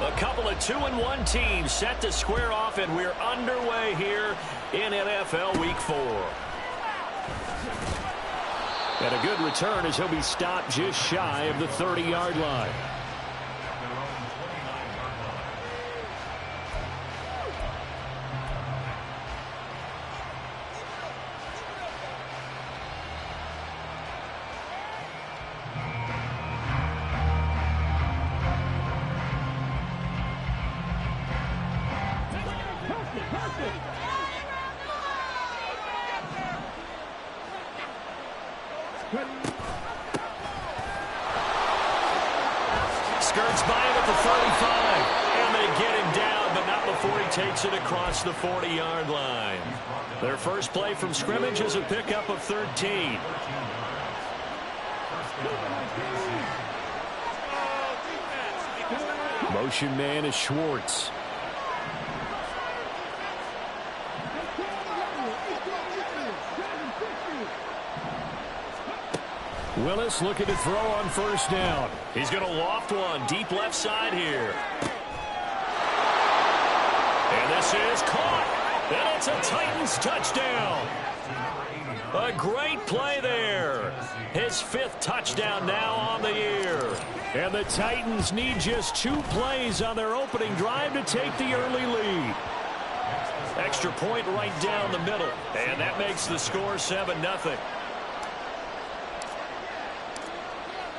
A couple of 2-1 teams set to square off, and we're underway here in NFL Week 4. And a good return as he'll be stopped just shy of the 30-yard line. Skirts by him at the 35, and they get him down, but not before he takes it across the 40-yard line. Their first play from scrimmage is a pickup of 13. Motion man is Schwartz. Willis looking to throw on first down. He's going to loft one deep left side here. And this is caught. And it's a Titans touchdown. A great play there. His 5th touchdown now on the year. And the Titans need just 2 plays on their opening drive to take the early lead. Extra point right down the middle. And that makes the score 7-0.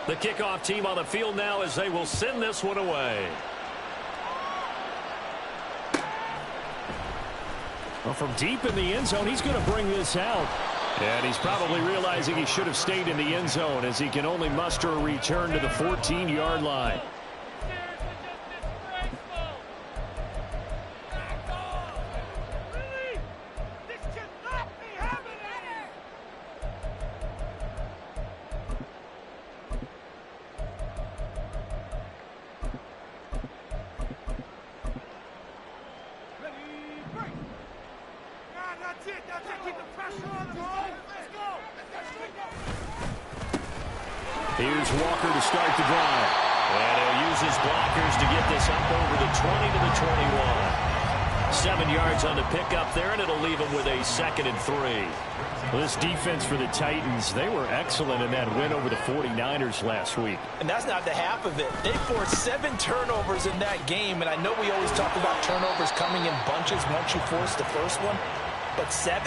The kickoff team on the field now as they will send this one away. Well, from deep in the end zone, he's going to bring this out. And he's probably realizing he should have stayed in the end zone as he can only muster a return to the 14-yard line. Here's Walker to start the drive. And he'll use his blockers to get this up over the 20 to the 21. 7 yards on the pickup there, and it'll leave him with a 2nd and 3. Well, this defense for the Titans, they were excellent in that win over the 49ers last week. And that's not the half of it. They forced 7 turnovers in that game, and I know we always talk about turnovers coming in bunches once you force the first one. But 7?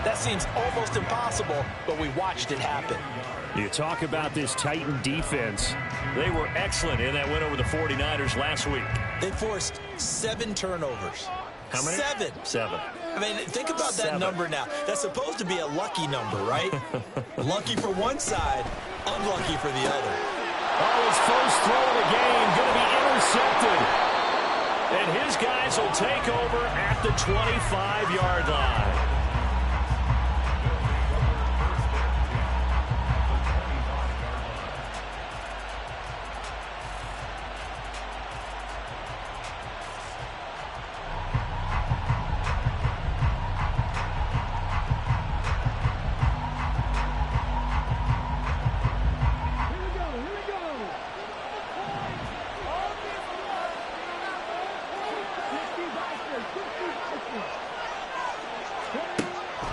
That seems almost impossible, but we watched it happen. You talk about this Titan defense. They were excellent in that win over the 49ers last week. They forced 7 turnovers. How many? 7. 7. I mean, think about that number now. That's supposed to be a lucky number, right? Lucky for one side, unlucky for the other. Oh, his first throw of the game going to be intercepted. And his guys will take over at the 25-yard line.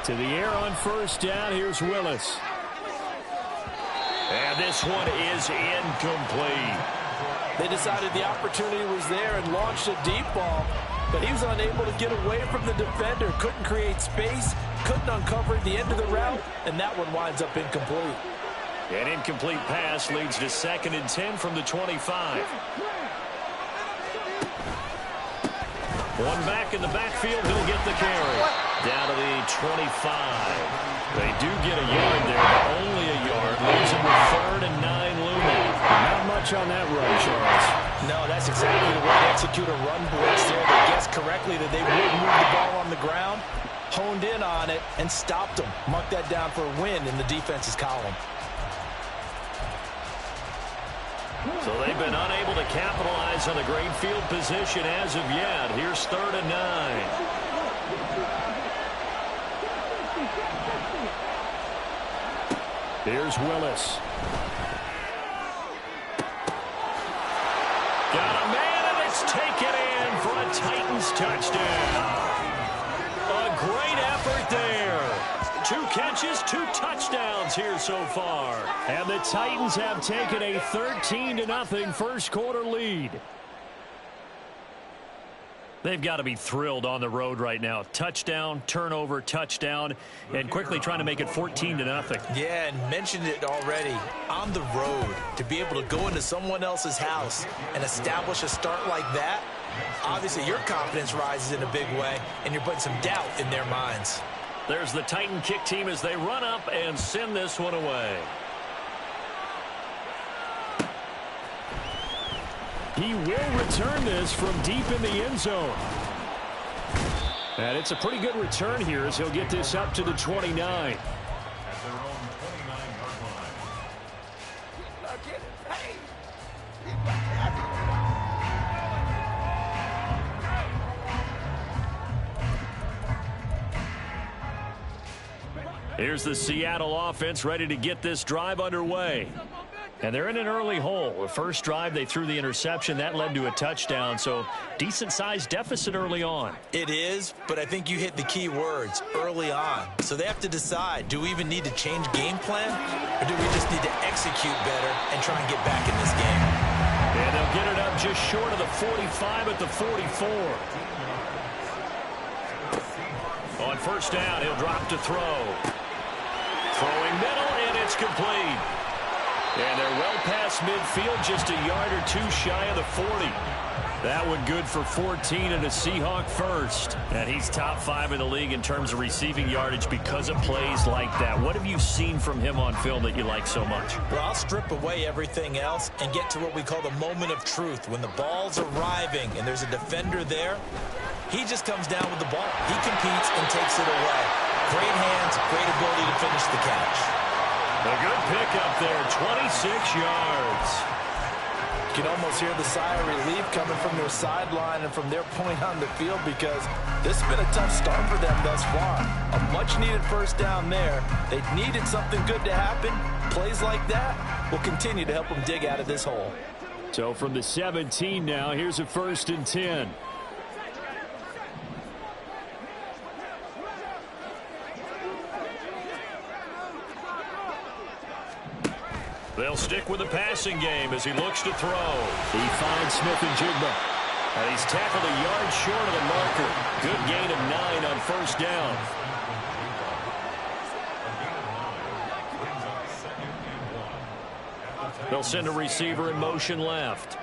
To the air on first down. Here's Willis. And this one is incomplete. They decided the opportunity was there and launched a deep ball, but he was unable to get away from the defender, couldn't create space, couldn't uncover the end of the route, and that one winds up incomplete. An incomplete pass leads to 2nd and 10 from the 25. One back in the backfield, he'll get the carry. Down to the 25. They do get a yard there, but only a yard. Leaves him with 3rd and 9 looming. Not much on that run, Charles. No, that's exactly the way to execute a run blitz there. They guessed correctly that they would move the ball on the ground, honed in on it, and stopped them. Mark that down for a win in the defense's column. So they've been unable to capitalize on the great field position as of yet. Here's 3rd and 9. Here's Willis. Got a man, and It's taken in for a Titans touchdown. A great effort there. 2 catches, 2 touchdowns here so far. And the Titans have taken a 13-0 first quarter lead. They've got to be thrilled on the road right now. Touchdown, turnover, touchdown, and quickly trying to make it 14-0. Yeah, and mentioned it already. On the road, to be able to go into someone else's house and establish a start like that, obviously your confidence rises in a big way, and you're putting some doubt in their minds. There's the Titan kick team as they run up and send this one away. He will return this from deep in the end zone. And it's a pretty good return here as he'll get this up to the 29. Here's the Seattle offense ready to get this drive underway. And they're in an early hole. The first drive, they threw the interception. That led to a touchdown, so decent-sized deficit early on. It is, but I think you hit the key words, early on. So they have to decide, do we even need to change game plan, or do we just need to execute better and try and get back in this game? And they'll get it up just short of the 45 at the 44. On first down, he'll drop to throw. Throwing middle, and it's complete. And they're well past midfield, just a yard or 2 shy of the 40. That one good for 14 and a Seahawk first. And he's top 5 in the league in terms of receiving yardage because of plays like that. What have you seen from him on film that you like so much? Well, I'll strip away everything else and get to what we call the moment of truth. When the ball's arriving and there's a defender there, he just comes down with the ball. He competes and takes it away. Great hands, great ability to finish the catch. A good pickup there, 26 yards. You can almost hear the sigh of relief coming from their sideline and from their point on the field because this has been a tough start for them thus far. A much-needed first down there. They needed something good to happen. Plays like that will continue to help them dig out of this hole. So from the 17 now, here's a 1st and 10. They'll stick with the passing game as he looks to throw. He finds Smith-Njigba. And he's tackled a yard short of the marker. Good gain of 9 on first down. They'll send a receiver in motion left.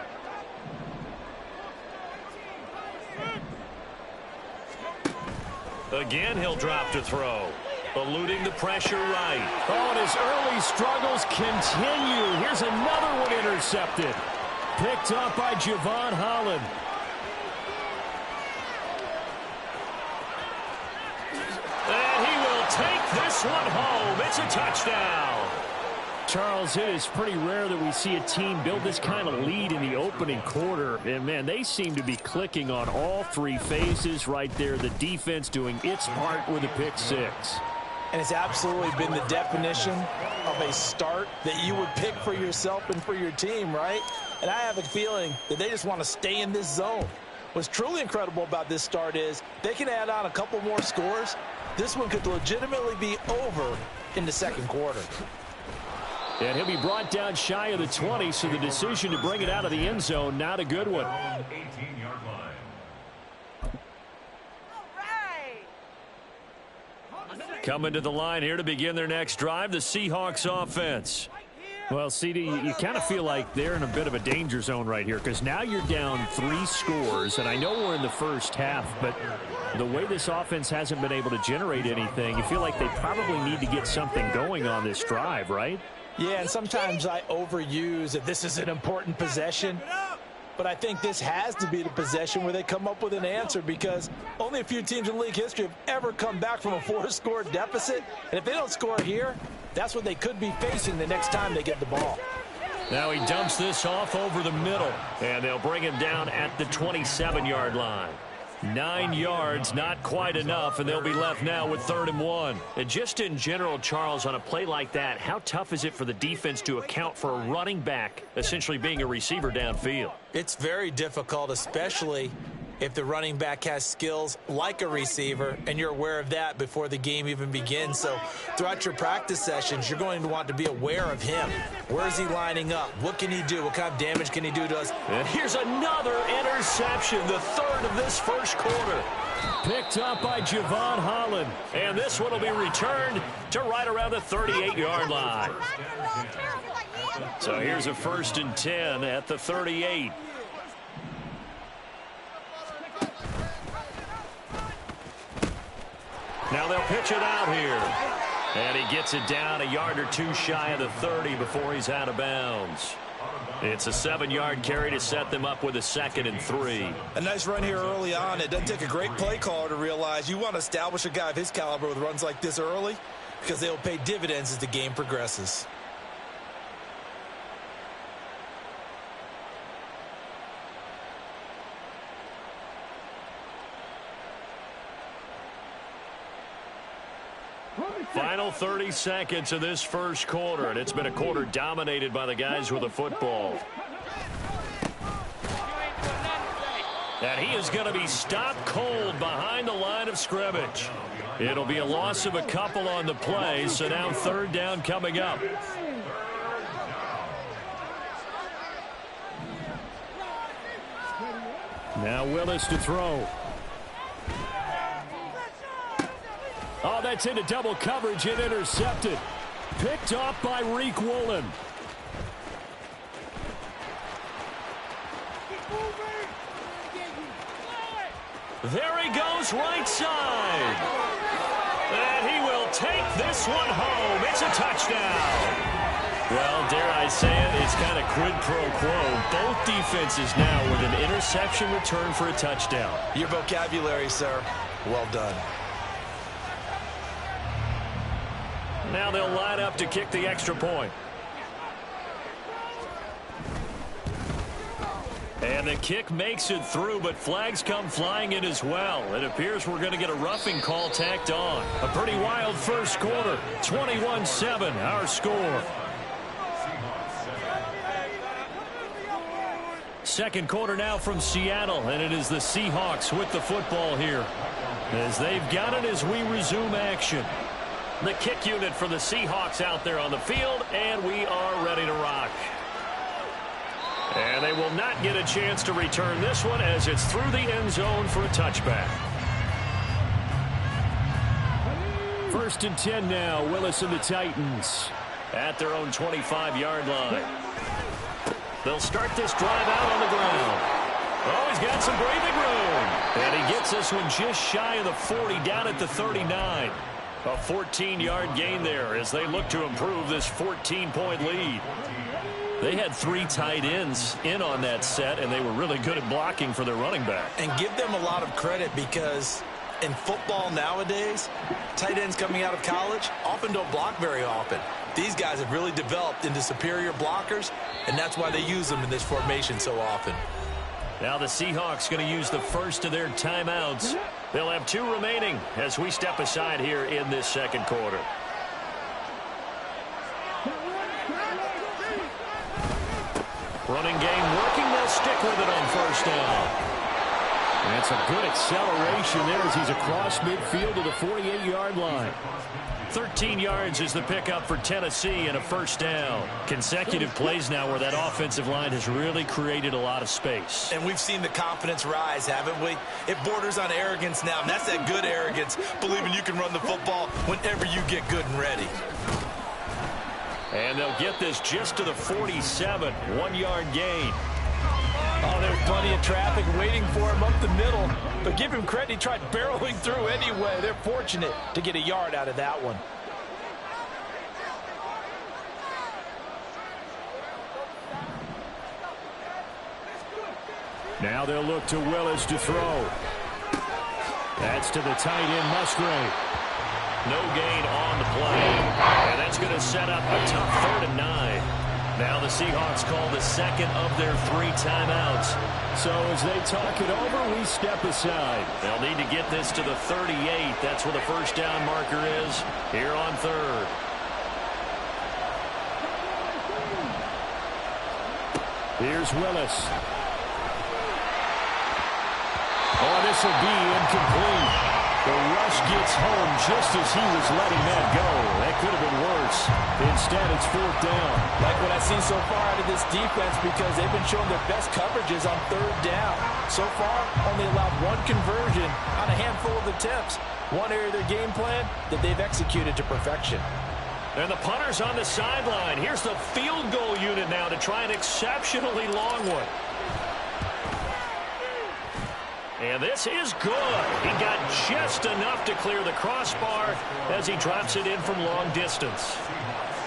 Again, he'll drop to throw. Eluding the pressure right. Oh, and his early struggles continue. Here's another one intercepted. Picked up by Javon Holland. And he will take this one home. It's a touchdown. Charles, it is pretty rare that we see a team build this kind of lead in the opening quarter. And, man, they seem to be clicking on all 3 phases right there. The defense doing its part with a pick 6. And it's absolutely been the definition of a start that you would pick for yourself and for your team, right? And I have a feeling that they just want to stay in this zone. What's truly incredible about this start is they can add on a couple more scores. This one could legitimately be over in the second quarter. And he'll be brought down shy of the 20, so the decision to bring it out of the end zone, not a good one. Coming to the line here to begin their next drive, the Seahawks offense. Well, CD, you kind of feel like they're in a bit of a danger zone right here because now you're down 3 scores, and I know we're in the first half, but the way this offense hasn't been able to generate anything, you feel like they probably need to get something going on this drive, right? Yeah, and sometimes I overuse that this is an important possession. But I think this has to be the possession where they come up with an answer because only a few teams in league history have ever come back from a 4-score deficit. And if they don't score here, that's what they could be facing the next time they get the ball. Now he dumps this off over the middle, and they'll bring him down at the 27-yard line. 9 yards, not quite enough, and they'll be left now with 3rd and 1. And just in general, Charles, on a play like that, how tough is it for the defense to account for a running back essentially being a receiver downfield? It's very difficult, especially if the running back has skills like a receiver, and you're aware of that before the game even begins. So throughout your practice sessions, you're going to want to be aware of him. Where is he lining up? What can he do? What kind of damage can he do to us? And here's another interception, the 3rd of this first quarter. Picked up by Javon Holland. And this one will be returned to right around the 38-yard line. So here's a 1st and 10 at the 38. Now they'll pitch it out here. And he gets it down a yard or two shy of the 30 before he's out of bounds. It's a 7-yard carry to set them up with a 2nd and 3. A nice run here early on. It doesn't take a great play caller to realize you want to establish a guy of his caliber with runs like this early, because they'll pay dividends as the game progresses. Final 30 seconds of this first quarter, and it's been a quarter dominated by the guys with the football. And he is going to be stopped cold behind the line of scrimmage. It'll be a loss of a couple on the play, so now 3rd down coming up. Now Willis to throw. Oh, that's into double coverage and intercepted. Picked off by Reek Woolen. There he goes, right side. And he will take this one home. It's a touchdown. Well, dare I say it, it's kind of quid pro quo. Both defenses now with an interception return for a touchdown. Your vocabulary, sir. Well done. Now they'll line up to kick the extra point. And the kick makes it through, but flags come flying in as well. It appears we're going to get a roughing call tacked on. A pretty wild first quarter. 21-7, our score. Second quarter now from Seattle, and it is the Seahawks with the football here, as they've got it as we resume action. The kick unit for the Seahawks out there on the field, and we are ready to rock. And they will not get a chance to return this one as it's through the end zone for a touchback. 1st and 10 now, Willis and the Titans. At their own 25-yard line. They'll start this drive out on the ground. Oh, he's got some breathing room. And he gets this one just shy of the 40, down at the 39. A 14-yard gain there as they look to improve this 14-point lead. They had 3 tight ends in on that set, and they were really good at blocking for their running back. And give them a lot of credit, because in football nowadays, tight ends coming out of college often don't block very often. These guys have really developed into superior blockers, and that's why they use them in this formation so often. Now the Seahawks going to use the first of their timeouts. They'll have 2 remaining as we step aside here in this second quarter. Running game working. They'll stick with it on 1st down. That's a good acceleration there as he's across midfield to the 48-yard line. 13 yards is the pickup for Tennessee and a 1st down. Consecutive plays now where that offensive line has really created a lot of space. And we've seen the confidence rise, haven't we? It borders on arrogance now, and that's that good arrogance, believing you can run the football whenever you get good and ready. And they'll get this just to the 47, 1-yard gain. Oh, there's plenty of traffic waiting for him up the middle. But give him credit, he tried barreling through anyway. They're fortunate to get a yard out of that one. Now they'll look to Willis to throw. That's to the tight end, Musgrave. No gain on the play. And that's going to set up a tough 3rd and 9. Now the Seahawks call the second of their 3 timeouts. So as they talk it over, we step aside. They'll need to get this to the 38. That's where the first down marker is here on third. Here's Willis. Oh, this will be incomplete. The rush gets home just as he was letting that go. That could have been worse. Instead, it's 4th down. Like what I've seen so far out of this defense, because they've been showing their best coverages on 3rd down. So far, only allowed 1 conversion on a handful of attempts. One area of their game plan that they've executed to perfection. And the punter's on the sideline. Here's the field goal unit now to try an exceptionally long one. And this is good. He got just enough to clear the crossbar as he drops it in from long distance.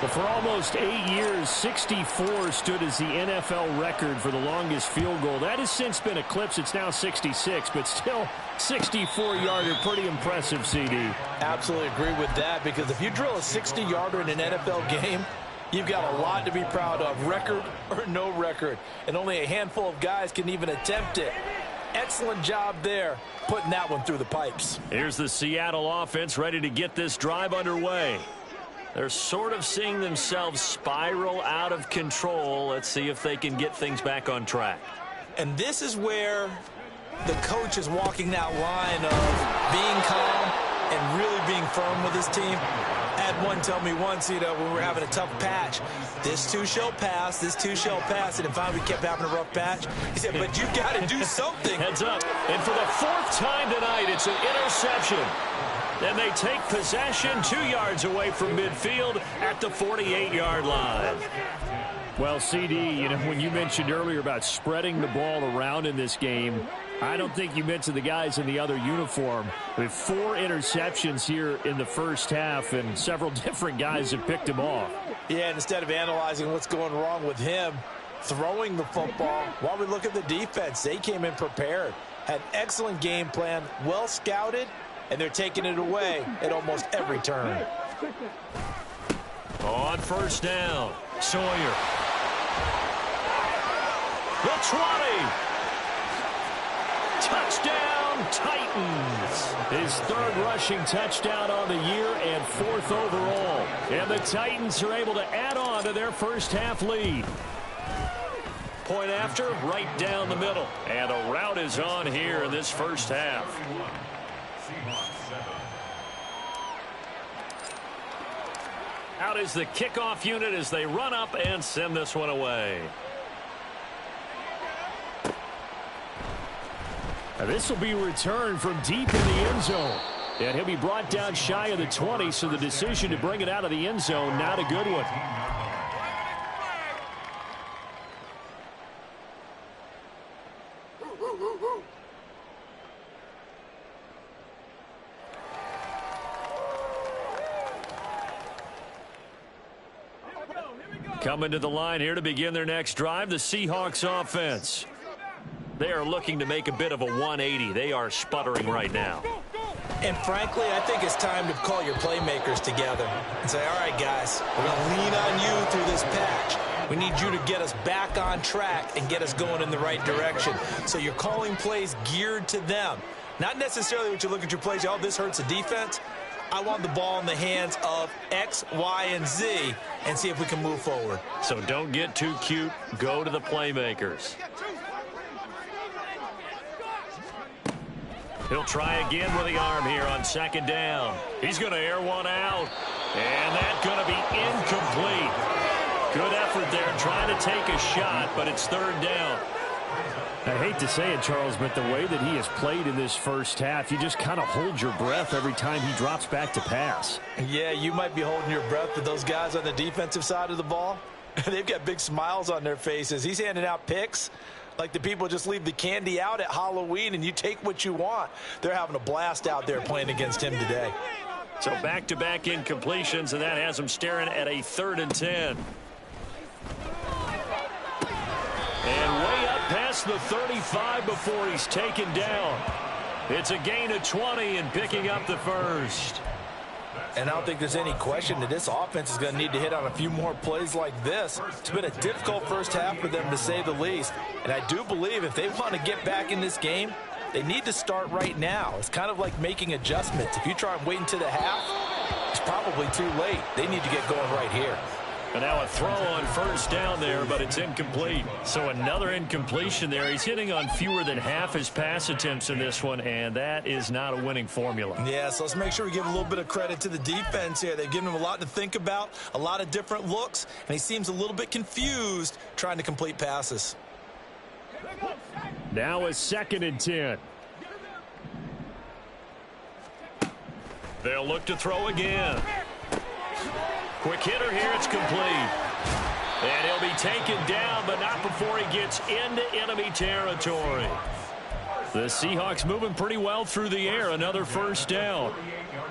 Well, for almost 8 years, 64 stood as the NFL record for the longest field goal. That has since been eclipsed. It's now 66, but still 64-yarder. Pretty impressive, CD. Absolutely agree with that, because if you drill a 60-yarder in an NFL game, you've got a lot to be proud of, record or no record. And only a handful of guys can even attempt it. Excellent job there, putting that one through the pipes. Here's the Seattle offense ready to get this drive underway. They're sort of seeing themselves spiral out of control. Let's see if they can get things back on track. And this is where the coach is walking that line of being calm and really being firm with his team. I had one tell me once, when we were having a tough patch, this too shall pass, this too shall pass, and finally we kept having a rough patch. He said, but you got to do something. Heads up, and for the 4th time tonight, it's an interception. And they take possession 2 yards away from midfield at the 48-yard line. Well, CD, when you mentioned earlier about spreading the ball around in this game, I don't think you mentioned the guys in the other uniform. With 4 interceptions here in the first half, and several different guys have picked him off. Yeah, and instead of analyzing what's going wrong with him, throwing the football, while we look at the defense, they came in prepared. Had an excellent game plan, well scouted, and they're taking it away at almost every turn. On first down, Sawyer. The 20. Touchdown, Titans. His 3rd rushing touchdown on the year and 4th overall. And the Titans are able to add on to their first half lead. Point after, right down the middle. And a route is on here in this first half. Out is the kickoff unit as they run up and send this one away. Now this will be returned from deep in the end zone. And he'll be brought down shy of the 20, so the decision to bring it out of the end zone, not a good one. Coming to the line here to begin their next drive, the Seahawks offense. They are looking to make a bit of a 180. They are sputtering right now. And frankly, I think it's time to call your playmakers together and say, all right, guys, we're going to lean on you through this patch. We need you to get us back on track and get us going in the right direction. So you're calling plays geared to them. Not necessarily what you look at your plays, oh, this hurts the defense. I want the ball in the hands of X, Y, and Z and see if we can move forward. So don't get too cute. Go to the playmakers. He'll try again with the arm here on 2nd down. He's going to air one out. And that's going to be incomplete. Good effort there trying to take a shot, but it's 3rd down. I hate to say it, Charles, but the way that he has played in this first half, you just kind of hold your breath every time he drops back to pass. Yeah, you might be holding your breath, but those guys on the defensive side of the ball, they've got big smiles on their faces. He's handing out picks like the people just leave the candy out at Halloween and you take what you want. They're having a blast out there playing against him today. So back-to-back incompletions, and that has him staring at a 3rd and 10. And way up past the 35 before he's taken down. It's a gain of 20 and picking up the first. And I don't think there's any question that this offense is going to need to hit on a few more plays like this. It's been a difficult first half for them, to say the least. And I do believe if they want to get back in this game, they need to start right now. It's kind of like making adjustments. If you try and wait until the half, it's probably too late. They need to get going right here. And now a throw on first down there, but it's incomplete. So another incompletion there. He's hitting on fewer than half his pass attempts in this one, and that is not a winning formula. Yeah, so let's make sure we give a little bit of credit to the defense here. They've given him a lot to think about, a lot of different looks, and he seems a little bit confused trying to complete passes. Now a 2nd and 10. They'll look to throw again. Quick hitter here, it's complete. And he'll be taken down, but not before he gets into enemy territory. The Seahawks moving pretty well through the air. Another first down.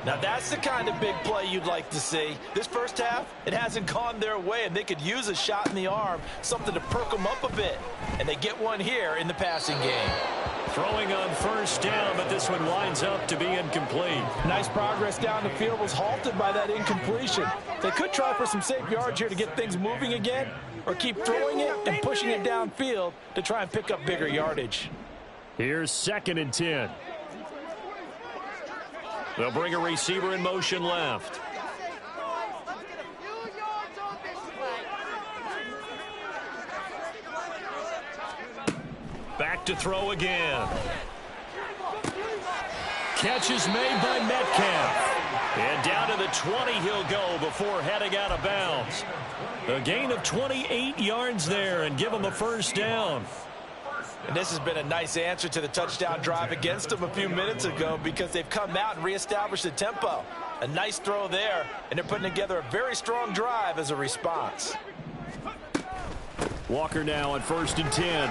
Now that's the kind of big play you'd like to see. This first half, it hasn't gone their way, and they could use a shot in the arm, something to perk them up a bit. And they get one here in the passing game. Throwing on first down, but this one winds up to be incomplete. Nice progress down the field, was halted by that incompletion. They could try for some safe yards here to get things moving again, or keep throwing it and pushing it downfield to try and pick up bigger yardage. Here's 2nd and 10. They'll bring a receiver in motion left. Back to throw again. Catch is made by Metcalf. And down to the 20 he'll go before heading out of bounds. A gain of 28 yards there and give him a first down. And this has been a nice answer to the touchdown drive against them a few minutes ago, because they've come out and reestablished the tempo. A nice throw there, and they're putting together a very strong drive as a response. Walker now on 1st and 10.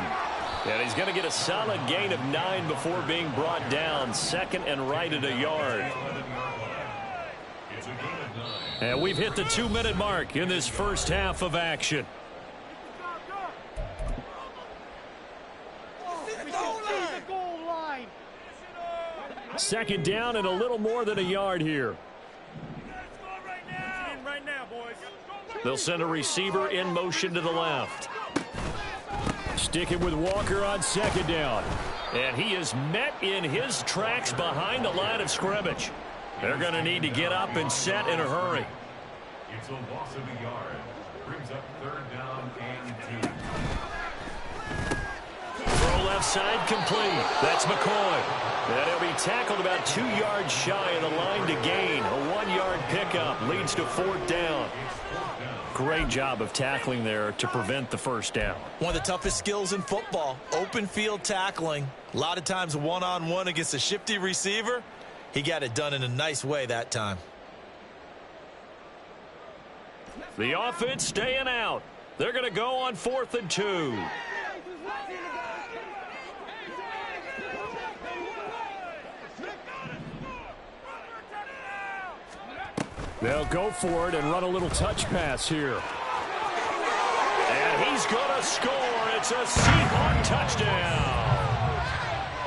And he's going to get a solid gain of 9 before being brought down. 2nd and right at a yard. And we've hit the 2-minute mark in this first half of action. Second down and a little more than a yard here. They'll send a receiver in motion to the left. Sticking with Walker on 2nd down. And he is met in his tracks behind the line of scrimmage. They're going to need to get up and set in a hurry. It's a loss of a yard. Brings up 3rd down and 2. Throw left side complete. That's McCoy. And he'll be tackled about 2 yards shy of the line to gain. A 1-yard pickup leads to 4th down. Great job of tackling there to prevent the first down. One of the toughest skills in football, open field tackling. A lot of times one-on-one against a shifty receiver. He got it done in a nice way that time. The offense staying out. They're going to go on 4th and 2. They'll go for it and run a little touch pass here. And he's going to score. It's a Seahawk touchdown.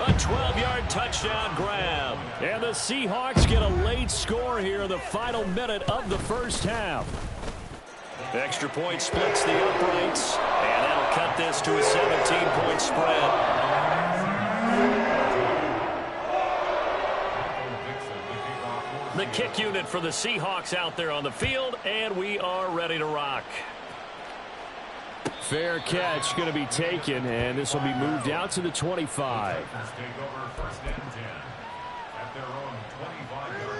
A 12-yard touchdown grab. And the Seahawks get a late score here in the final minute of the first half. Extra point splits the uprights. And that'll cut this to a 17-point spread. The kick unit for the Seahawks out there on the field, and we are ready to rock. Fair catch going to be taken, and this will be moved out to the 25. Take over 1st and 10 at their own 25-yard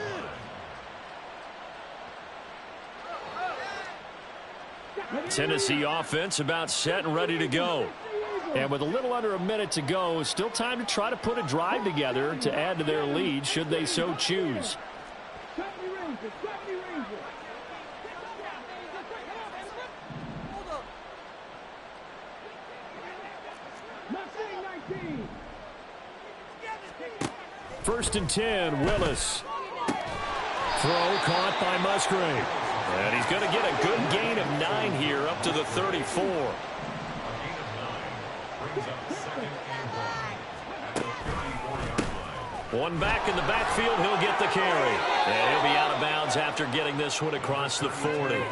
line. Tennessee offense about set and ready to go. And with a little under a minute to go, still time to try to put a drive together to add to their lead should they so choose. First and 10, Willis. Throw caught by Musgrave. And he's going to get a good gain of 9 here up to the 34. One back in the backfield. He'll get the carry. And he'll be out of bounds after getting this one across the 40.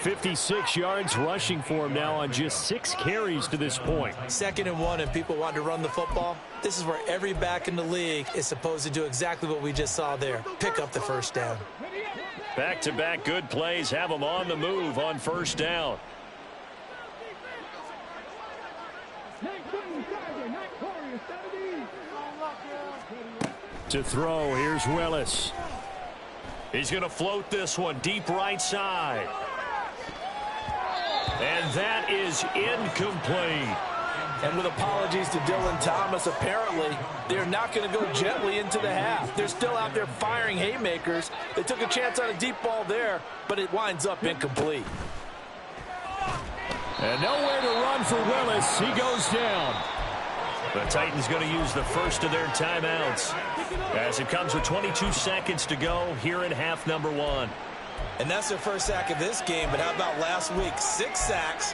56 yards rushing for him now on just 6 carries to this point. 2nd and 1 and people want to run the football. This is where every back in the league is supposed to do exactly what we just saw there. Pick up the first down. Back-to-back good plays have them on the move on first down. To throw, here's Willis. He's going to float this one deep right side. And that is incomplete. And with apologies to Dylan Thomas, apparently they're not going to go gently into the half. They're still out there firing haymakers. They took a chance on a deep ball there, but it winds up incomplete. And nowhere to run for Willis. He goes down. The Titans going to use the first of their timeouts as it comes with 22 seconds to go here in half number 1. And that's their first sack of this game, but how about last week? 6 sacks,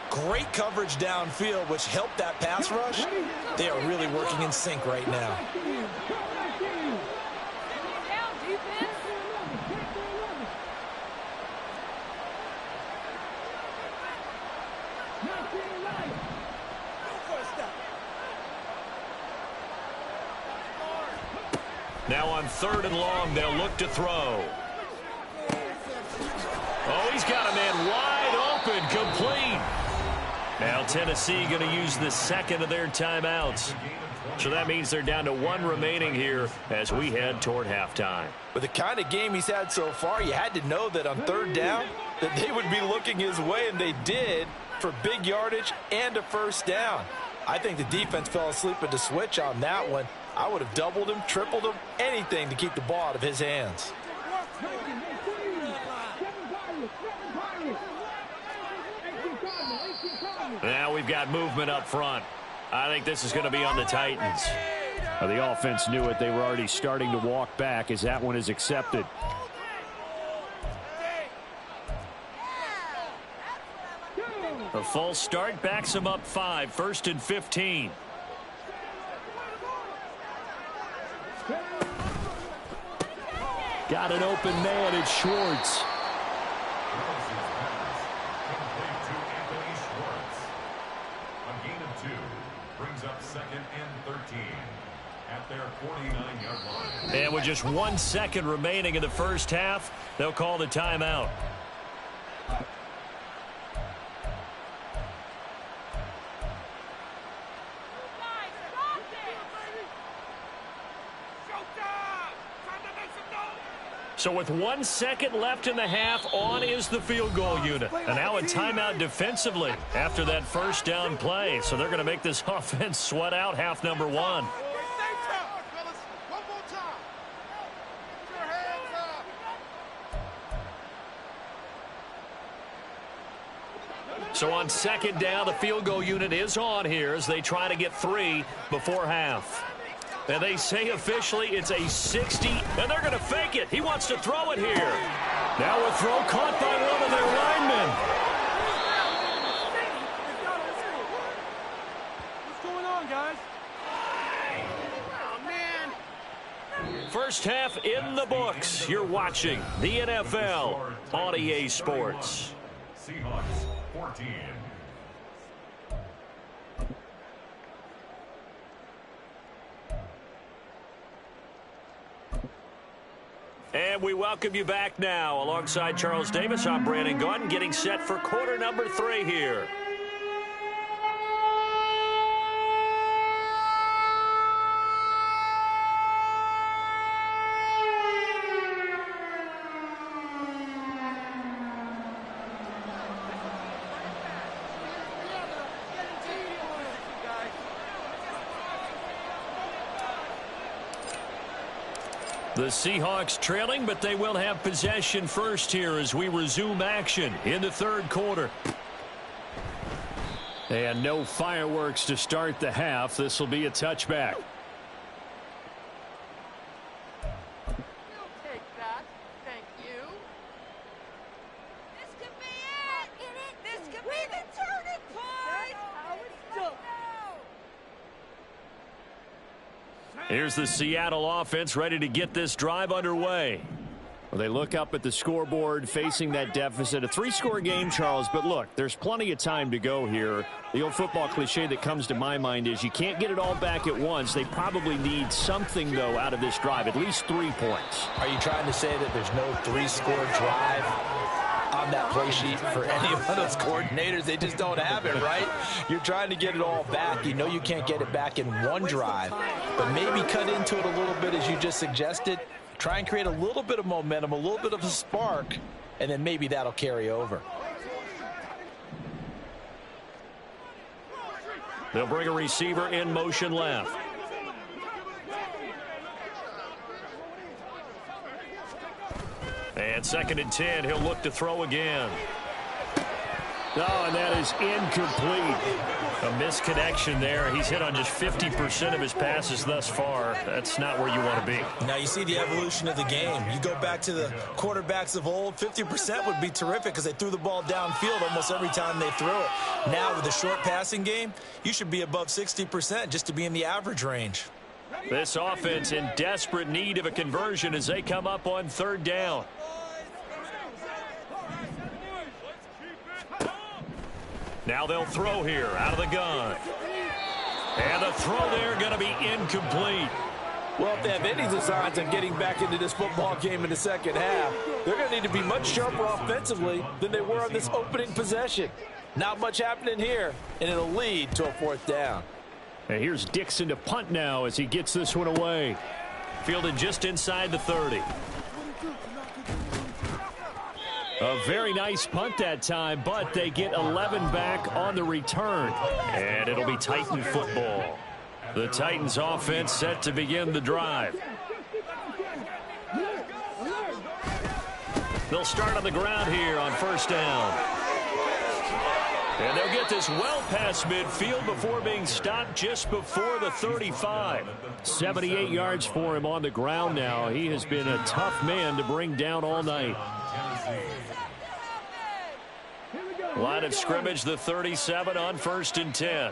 great coverage downfield, which helped that pass rush. They are really working in sync right now. Now on 3rd and long, they'll look to throw. Oh, he's got a man wide open, complete. Now Tennessee going to use the second of their timeouts. So that means they're down to 1 remaining here as we head toward halftime. With the kind of game he's had so far, you had to know that on 3rd down that they would be looking his way, and they did, for big yardage and a first down. I think the defense fell asleep at the switch on that one. I would have doubled him, tripled him, anything to keep the ball out of his hands. Now we've got movement up front. I think this is going to be on the Titans. The offense knew it. They were already starting to walk back as that one is accepted. A false start backs them up 5, 1st and 15. Got an open man. It's Schwartz. A gain of 2 brings up 2nd and 13 at their 49-yard line. And with just 1 second remaining in the first half, they'll call the timeout. So with 1 second left in the half, on is the field goal unit. And now a timeout defensively after that first down play. So they're going to make this offense sweat out half number 1. So on 2nd down, the field goal unit is on here as they try to get 3 before half. And they say officially it's a 60, and they're going to fake it. He wants to throw it here. Now a throw caught by one of their linemen. What's going on, guys? Oh, man. First half in the books. You're watching the NFL on EA Sports. Seahawks 14. And we welcome you back now. Alongside Charles Davis, I'm Brandon Gaudin, getting set for quarter number 3 here. The Seahawks trailing, but they will have possession first here as we resume action in the 3rd quarter. And no fireworks to start the half. This will be a touchback. Take that. Thank you. This could be it. This could be the turning point. How it's done. Here's the Seattle offense ready to get this drive underway. Well, they look up at the scoreboard facing that deficit. A 3-score game, Charles, but look, there's plenty of time to go here. The old football cliche that comes to my mind is you can't get it all back at once. They probably need something, though, out of this drive, at least 3 points. Are you trying to say that there's no 3-score drive on that play sheet for any of those coordinators? They just don't have it, right? You're trying to get it all back. You know you can't get it back in one drive, but maybe cut into it a little bit as you just suggested. Try and create a little bit of momentum, a little bit of a spark, and then maybe that'll carry over. They'll bring a receiver in motion left. And 2nd and 10, he'll look to throw again. Oh, and that is incomplete. A misconnection there. He's hit on just 50% of his passes thus far. That's not where you want to be. Now you see the evolution of the game. You go back to the quarterbacks of old, 50% would be terrific because they threw the ball downfield almost every time they threw it. Now with the short passing game, you should be above 60% just to be in the average range. This offense in desperate need of a conversion as they come up on 3rd down. Now they'll throw here out of the gun. And the throw there going to be incomplete. Well, if they have any designs on getting back into this football game in the second half, they're going to need to be much sharper offensively than they were on this opening possession. Not much happening here, and it'll lead to a 4th down. And here's Dixon to punt now as he gets this one away. Fielded just inside the 30. A very nice punt that time, but they get 11 back on the return. And it'll be Titan football. The Titans offense set to begin the drive. They'll start on the ground here on 1st down. And they'll get this well past midfield before being stopped just before the 35. 78 yards for him on the ground now. He has been a tough man to bring down all night. Line of scrimmage, the 37 on 1st and 10.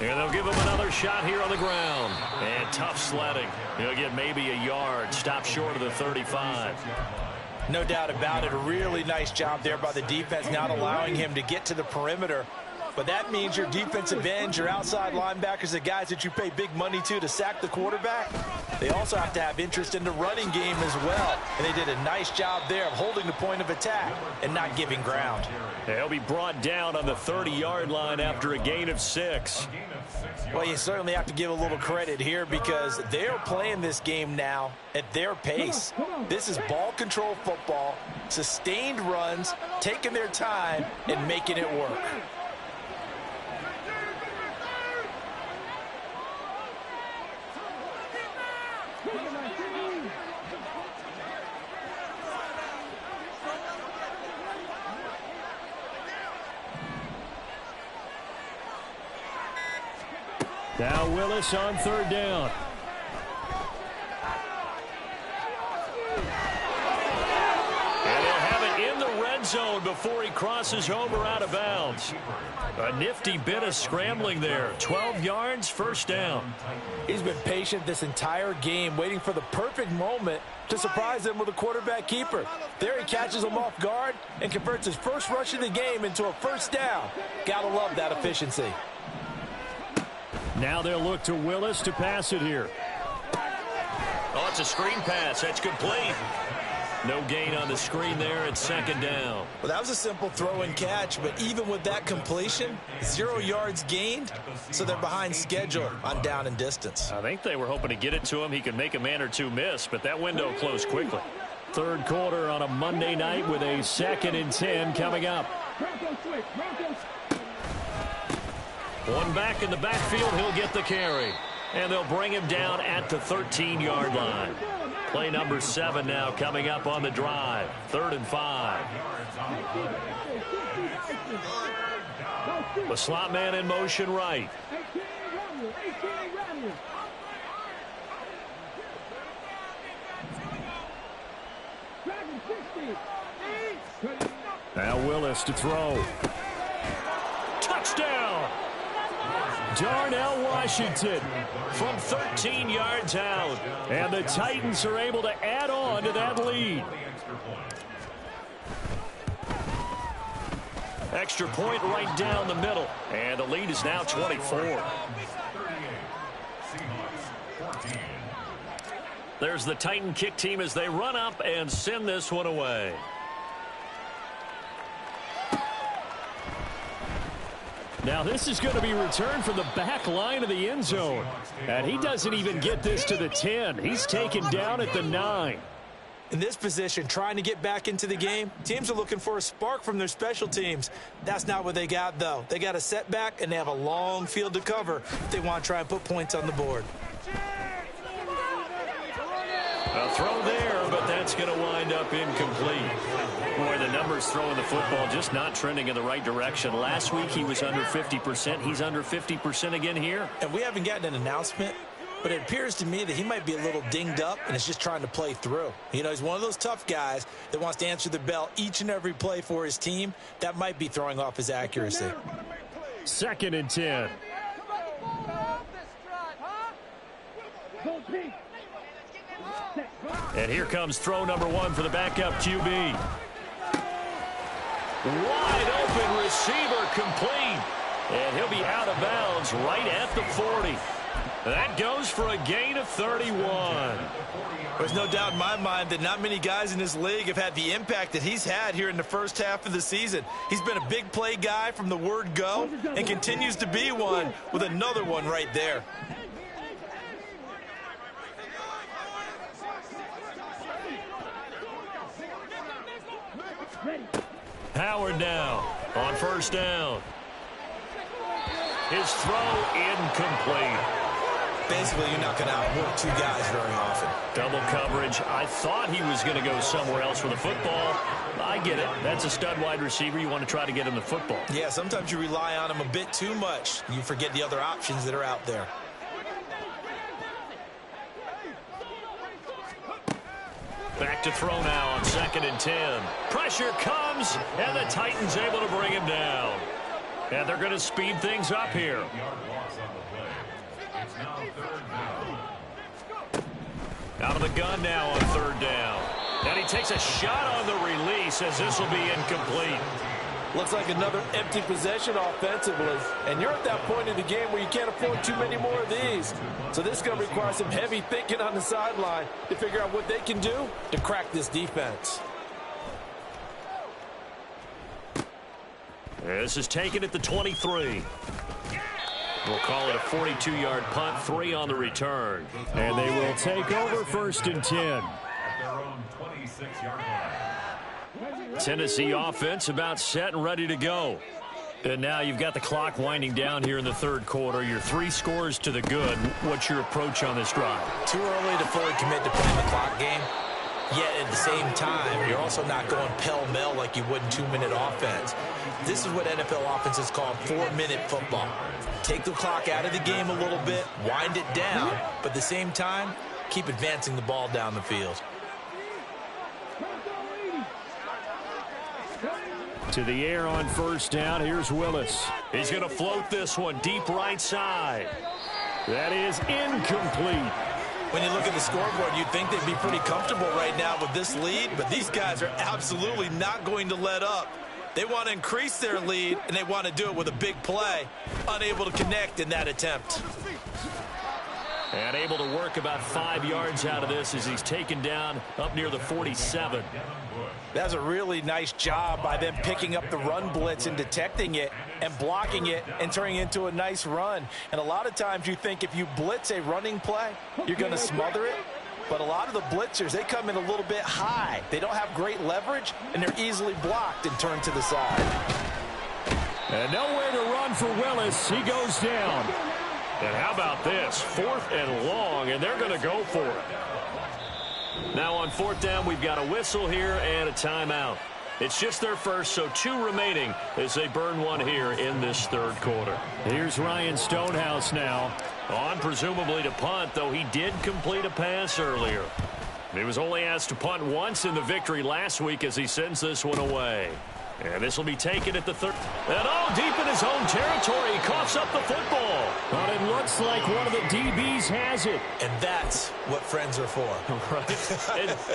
And they'll give him another shot here on the ground. And tough sledding. He'll get maybe a yard. Stop short of the 35. No doubt about it. A really nice job there by the defense, not allowing him to get to the perimeter. But that means your defensive ends, your outside linebackers, the guys that you pay big money to sack the quarterback, they also have to have interest in the running game as well. And they did a nice job there of holding the point of attack and not giving ground. He'll be brought down on the 30-yard line after a gain of 6. Well, you certainly have to give a little credit here because they're playing this game now at their pace. This is ball control football, sustained runs, taking their time, and making it work. Now Willis on 3rd down. And they'll have it in the red zone before he crosses home or out of bounds. A nifty bit of scrambling there. 12 yards, 1st down. He's been patient this entire game, waiting for the perfect moment to surprise them with a quarterback keeper. There he catches him off guard and converts his first rush of the game into a 1st down. Gotta love that efficiency. Now they'll look to Willis to pass it here. Oh, it's a screen pass. That's complete. No gain on the screen there at 2nd down. Well, that was a simple throw and catch, but even with that completion, 0 yards gained, so they're behind schedule on down and distance. I think they were hoping to get it to him. He could make a man or two miss, but that window closed quickly. 3rd quarter on a Monday night with a 2nd and 10 coming up. One back in the backfield, he'll get the carry. And they'll bring him down at the 13-yard line. Play number 7 now coming up on the drive. 3rd and 5. The slot man in motion right. Now Willis to throw. Touchdown! Darnell Washington. From 13 yards out. And the Titans are able to add on to that lead. Extra point right down the middle. And the lead is now 24. There's the Titan kick team as they run up and send this one away. Now this is going to be returned from the back line of the end zone. And he doesn't even get this to the 10. He's taken down at the 9. In this position, trying to get back into the game, teams are looking for a spark from their special teams. That's not what they got, though. They got a setback, and they have a long field to cover if they want to try and put points on the board. A throw there, but that's going to wind up incomplete. Boy, the numbers throwing the football just not trending in the right direction. Last week he was under 50%. He's under 50% again here. And we haven't gotten an announcement, but it appears to me that he might be a little dinged up and is just trying to play through. You know, he's one of those tough guys that wants to answer the bell each and every play for his team. That might be throwing off his accuracy. 2nd and 10. And here comes throw number 1 for the backup QB. Wide open receiver complete. And he'll be out of bounds right at the 40. That goes for a gain of 31. There's no doubt in my mind that not many guys in this league have had the impact that he's had here in the first half of the season. He's been a big play guy from the word go and continues to be one with another one right there. Howard now on 1st down. His throw incomplete. Basically, you're not going to outwork 2 guys very often. Double coverage. I thought he was going to go somewhere else with the football. I get it. That's a stud wide receiver. You want to try to get him the football. Yeah, sometimes you rely on him a bit too much. You forget the other options that are out there. Back to throw now on 2nd and 10. Pressure comes, and the Titans able to bring him down. And they're going to speed things up here. Out of the gun now on 3rd down. And he takes a shot on the release as this will be incomplete. Looks like another empty possession offensively. And you're at that point in the game where you can't afford too many more of these. So this is going to require some heavy thinking on the sideline to figure out what they can do to crack this defense. This is taken at the 23. We'll call it a 42-yard punt, 3 on the return. And they will take over 1st and 10. At their own 26-yard line. Tennessee offense about set and ready to go. And now you've got the clock winding down here in the 3rd quarter. You're 3 scores to the good. What's your approach on this drive? Too early to fully commit to playing the clock game. Yet at the same time, you're also not going pell-mell like you would in 2-minute offense. This is what NFL offenses call 4-minute football. Take the clock out of the game a little bit, wind it down, but at the same time, keep advancing the ball down the field. To the air on 1st down. Here's Willis. He's going to float this one deep right side. That is incomplete. When you look at the scoreboard, you'd think they'd be pretty comfortable right now with this lead, but these guys are absolutely not going to let up. They want to increase their lead, and they want to do it with a big play. Unable to connect in that attempt. And able to work about 5 yards out of this as he's taken down up near the 47. That's a really nice job by them picking up the run blitz and detecting it and blocking it and turning it into a nice run. And a lot of times you think if you blitz a running play, you're going to smother it. But a lot of the blitzers, they come in a little bit high. They don't have great leverage, and they're easily blocked and turned to the side. And nowhere to run for Willis. He goes down. And how about this? 4th and long, and they're going to go for it. Now on 4th down, we've got a whistle here and a timeout. It's just their first, so 2 remaining as they burn one here in this 3rd quarter. Here's Ryan Stonehouse now. On presumably to punt, though he did complete a pass earlier. He was only asked to punt once in the victory last week as he sends this one away. And this will be taken at the third. And deep in his own territory, he coughs up the football. But it looks like one of the DBs has it. And that's what friends are for. Right.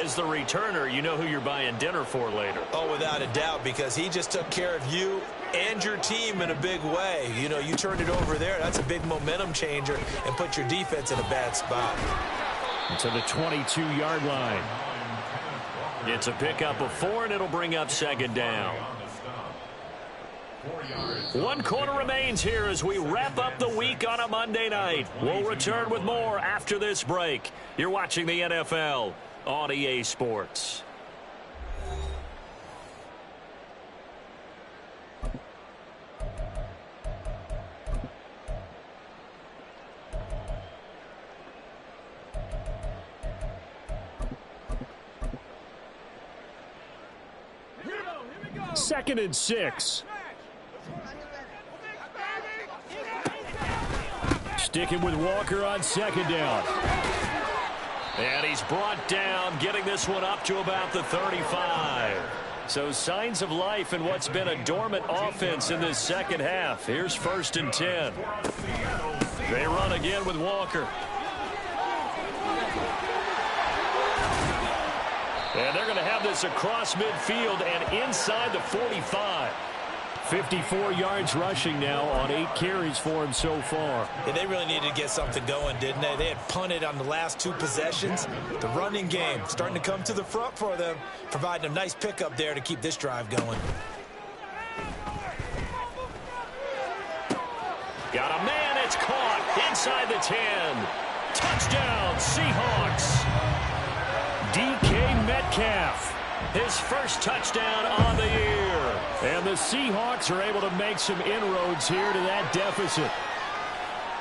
As the returner, you know who you're buying dinner for later. Oh, without a doubt, because he just took care of you and your team in a big way. You know, you turned it over there. That's a big momentum changer and put your defense in a bad spot. To the 22-yard line. It's a pickup of 4, and it'll bring up second down. 1 quarter remains here as we wrap up the week on a Monday night. We'll return with more after this break. You're watching the NFL on EA Sports. Second and 6. Sticking with Walker on second down. And he's brought down, getting this one up to about the 35. So signs of life in what's been a dormant offense in this second half. Here's 1st and 10. They run again with Walker. And they're going to have this across midfield and inside the 45. 54 yards rushing now on 8 carries for him so far. Yeah, they really needed to get something going, didn't they? They had punted on the last 2 possessions. The running game starting to come to the front for them, providing a nice pickup there to keep this drive going. Got a man, it's caught inside the 10. Touchdown, Seahawks. DK Metcalf. His first touchdown on the year. And the Seahawks are able to make some inroads here to that deficit.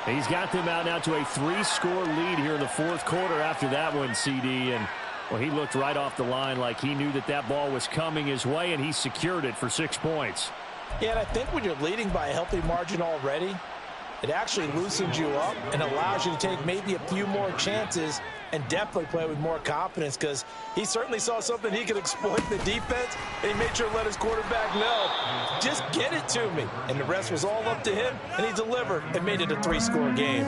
He's got them out now to a 3-score lead here in the 4th quarter after that one, CD. And, well, he looked right off the line like he knew that that ball was coming his way, and he secured it for 6 points. Yeah, and I think when you're leading by a healthy margin already, it actually loosens you up and allows you to take maybe a few more chances and definitely play with more confidence, because he certainly saw something he could exploit in the defense, and he made sure to let his quarterback know, just get it to me. And the rest was all up to him, and he delivered and made it a 3-score game.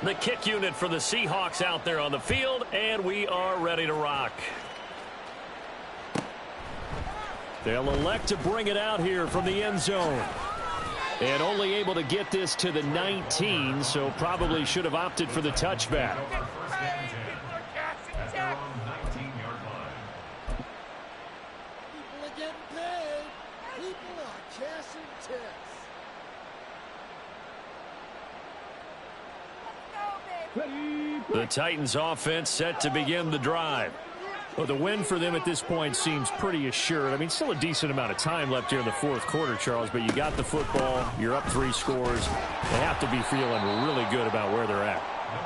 The kick unit for the Seahawks out there on the field, and we are ready to rock. They'll elect to bring it out here from the end zone. And only able to get this to the 19, so probably should have opted for the touchback. People are getting paid. People are cashing checks. The Titans offense set to begin the drive. Well, the win for them at this point seems pretty assured. I mean, still a decent amount of time left here in the 4th quarter, Charles, but you got the football, you're up 3 scores. They have to be feeling really good about where they're at.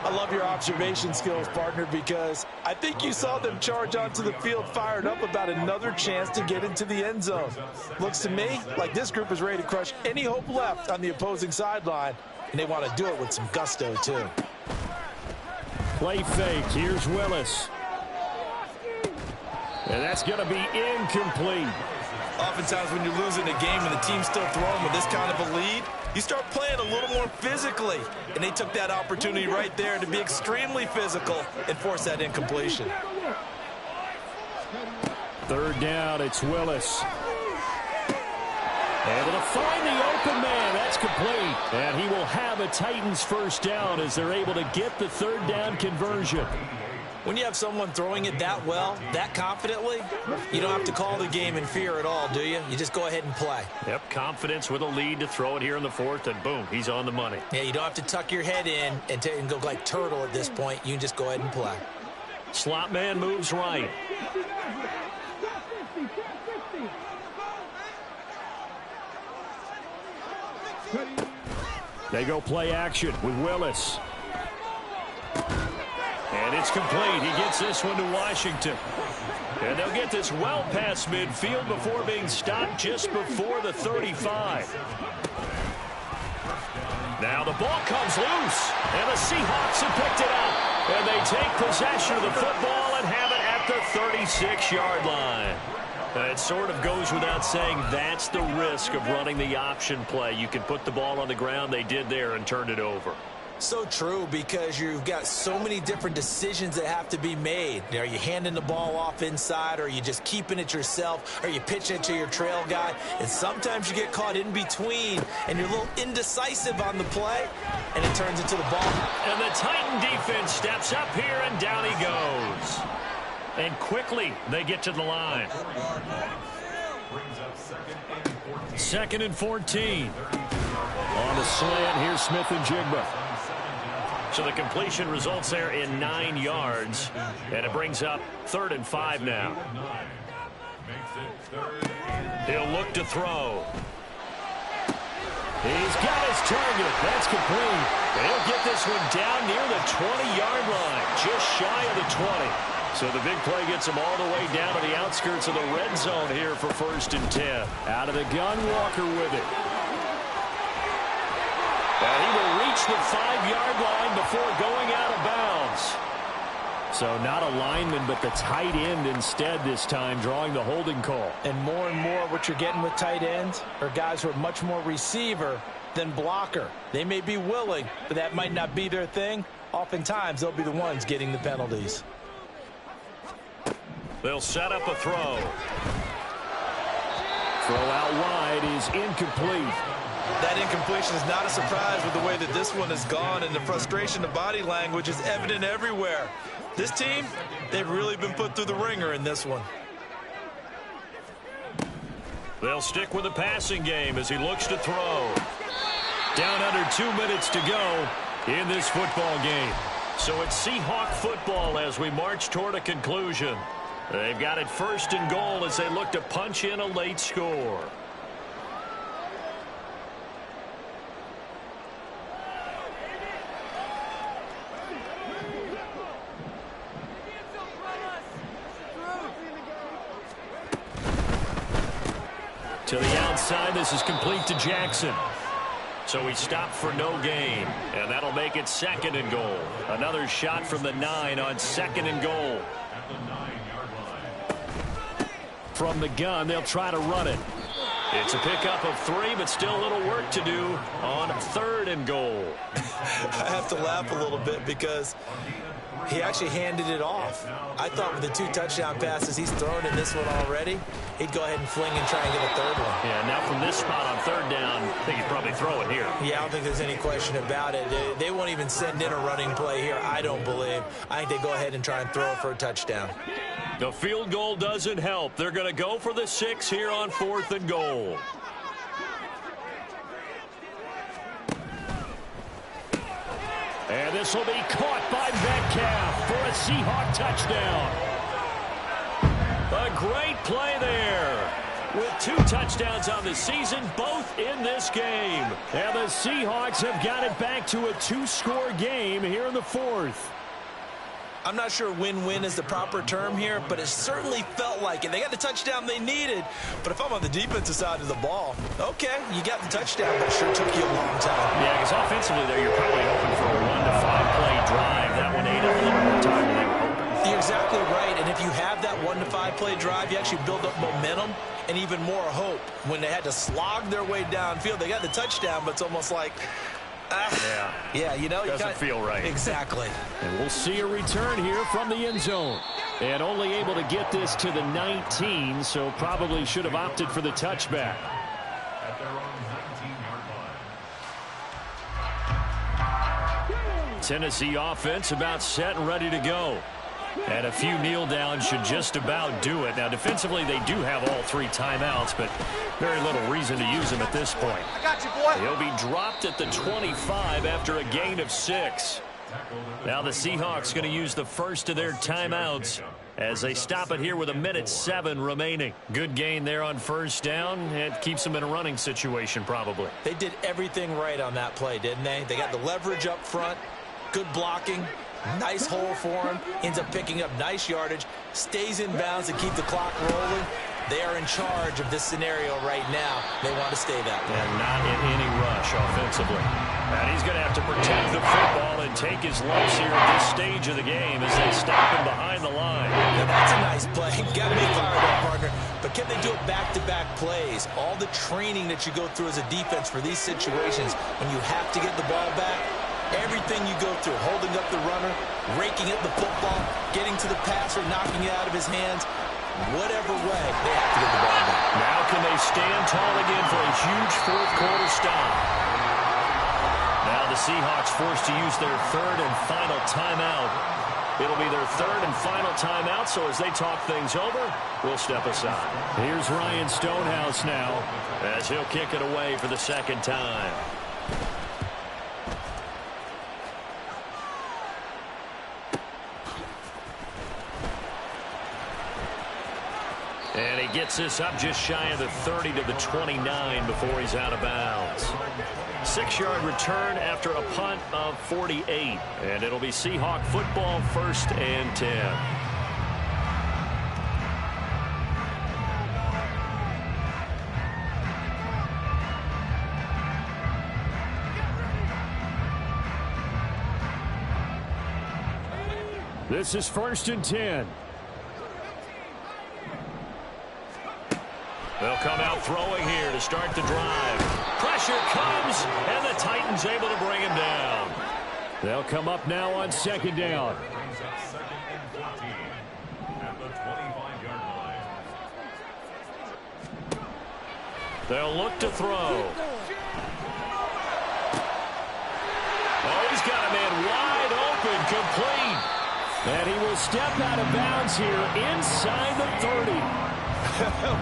I love your observation skills, partner, because I think you saw them charge onto the field fired up about another chance to get into the end zone. Looks to me like this group is ready to crush any hope left on the opposing sideline, and they want to do it with some gusto, too. Play fake. Here's Willis. And that's going to be incomplete. Oftentimes when you're losing a game and the team's still throwing with this kind of a lead, you start playing a little more physically. And they took that opportunity right there to be extremely physical and force that incompletion. 3rd down, it's Willis. Able to find the open man. That's complete. And he will have a Titans first down as they're able to get the 3rd down conversion. When you have someone throwing it that well, that confidently, you don't have to call the game in fear at all, do you? You just go ahead and play. Yep, confidence with a lead to throw it here in the 4th, and boom, he's on the money. Yeah, you don't have to tuck your head in and go like turtle at this point. You can just go ahead and play. Slot man moves right. They go play action with Willis. And it's complete. He gets this one to Washington. And they'll get this well past midfield before being stopped just before the 35. Now the ball comes loose, and the Seahawks have picked it up. And they take possession of the football and have it at the 36-yard line. It sort of goes without saying that's the risk of running the option play. You can put the ball on the ground. They did there and turned it over. So true, because you've got so many different decisions that have to be made. Are you handing the ball off inside, or are you just keeping it yourself? Are you pitching it to your trail guy? And sometimes you get caught in between, and you're a little indecisive on the play, and it turns into the ball. And the Titan defense steps up here, and down he goes. And quickly, they get to the line. Second and 14. On the slant, here's Smith and Jigba. So the completion results there in 9 yards, and it brings up 3rd and 5 now. He'll look to throw. He's got his target. That's complete. He'll get this one down near the 20-yard line, just shy of the 20. So the big play gets him all the way down to the outskirts of the red zone here for 1st and 10. Out of the gun, Walker with it. And he will reach the 5-yard line before going out of bounds. So not a lineman, but the tight end instead this time, drawing the holding call. And more what you're getting with tight ends are guys who are much more receiver than blocker. They may be willing, but that might not be their thing. Oftentimes, they'll be the ones getting the penalties. They'll set up a throw. Throw out wide is incomplete. That incompletion is not a surprise with the way that this one has gone, and the frustration, the body language is evident everywhere. This team, they've really been put through the ringer in this one. They'll stick with the passing game as he looks to throw. Down under 2 minutes to go in this football game. So it's Seahawk football as we march toward a conclusion. They've got it 1st and goal as they look to punch in a late score. To the outside, this is complete to Jackson. So he stopped for no gain, and that'll make it 2nd and goal. Another shot from the 9 on 2nd and goal. From the gun, they'll try to run it. It's a pickup of 3, but still a little work to do on 3rd and goal. I have to laugh a little bit because he actually handed it off. I thought with the 2 touchdown passes he's thrown in this one already, he'd go ahead and fling and try and get a 3rd one. Yeah, now from this spot on 3rd down, I think he'd probably throw it here. Yeah, I don't think there's any question about it. They won't even send in a running play here, I don't believe. I think they go ahead and try and throw it for a touchdown. The field goal doesn't help. They're going to go for the 6 here on 4th and goal. And this will be caught by Metcalf for a Seahawk touchdown. A great play there. With 2 touchdowns on the season, both in this game. And the Seahawks have got it back to a 2-score game here in the 4th. I'm not sure win-win is the proper term here, but it certainly felt like it. They got the touchdown they needed, but if I'm on the defensive side of the ball, okay, you got the touchdown, but it sure took you a long time. Yeah, because offensively there, you're probably hoping for a 1-to-5 play drive. That one ate up a little more time than they were hoping. You're exactly right, and if you have that 1-to-5 play drive, you actually build up momentum and even more hope. When they had to slog their way downfield, they got the touchdown, but it's almost like, yeah, you know, doesn't feel right. Exactly. And we'll see a return here from the end zone. And only able to get this to the 19, so probably should have opted for the touchback. At their own 19-yard line. Tennessee offense about set and ready to go. And a few kneel downs should just about do it. Now, defensively, they do have all 3 timeouts, but very little reason to use them at this point. I got you, boy. He'll be dropped at the 25 after a gain of 6. Now the Seahawks going to use the first of their timeouts as they stop it here with 1:07 remaining. Good gain there on 1st down. It keeps them in a running situation probably. They did everything right on that play, didn't they? They got the leverage up front, good blocking, nice hole for him, ends up picking up nice yardage, stays in bounds to keep the clock rolling. They are in charge of this scenario right now. They want to stay that way. And not in any rush offensively. And he's going to have to protect the football and take his lumps here at this stage of the game as they stop him behind the line. Now that's a nice play. Got to be fired up, partner. But can they do it back-to-back plays? All the training that you go through as a defense for these situations, when you have to get the ball back, everything you go through, holding up the runner, raking up the football, getting to the passer, knocking it out of his hands, whatever way, they have to get the ball back. Now can they stand tall again for a huge fourth-quarter stop? Now the Seahawks forced to use their third and final timeout. It'll be their third and final timeout, so as they talk things over, we'll step aside. Here's Ryan Stonehouse now, as he'll kick it away for the second time. And he gets this up just shy of the 30 to the 29 before he's out of bounds. 6-yard return after a punt of 48. And it'll be Seahawk football, 1st and 10. This is 1st and 10. They'll come out throwing here to start the drive. Pressure comes, and the Titans able to bring him down. They'll come up now on 2nd down. Brings up 2nd and 14 at the 25-yard line. They'll look to throw. Oh, he's got a man wide open, complete. And he will step out of bounds here inside the 30.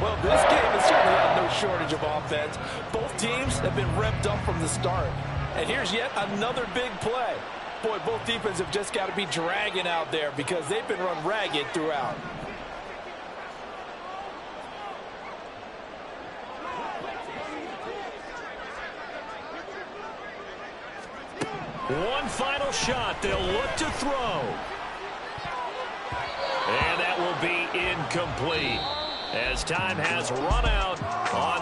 Well, this game has certainly had no shortage of offense. Both teams have been revved up from the start. And here's yet another big play. Boy, both defenses have just got to be dragging out there because they've been run ragged throughout. One final shot. They'll look to throw. And that will be incomplete, as time has run out on